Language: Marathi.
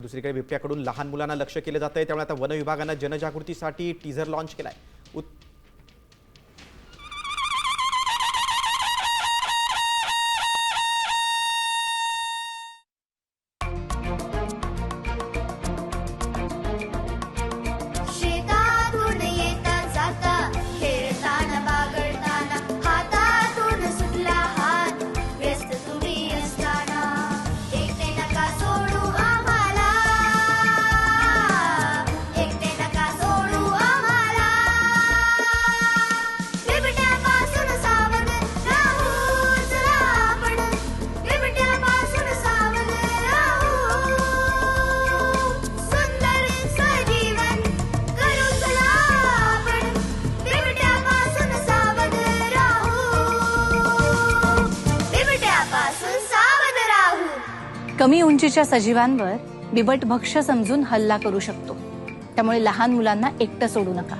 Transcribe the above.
दुसरीकडे बिबट्याकडून लहान मुलांना लक्ष केले जाते, त्यामुळे आता वन विभागाने जनजागृतीसाठी टीजर लॉन्च केलाय। कमी उंचीच्या सजीवांवर बिबट भक्ष्य समजून हल्ला करू शकतो, त्यामुळे लहान मुलांना एकटं सोडू नका।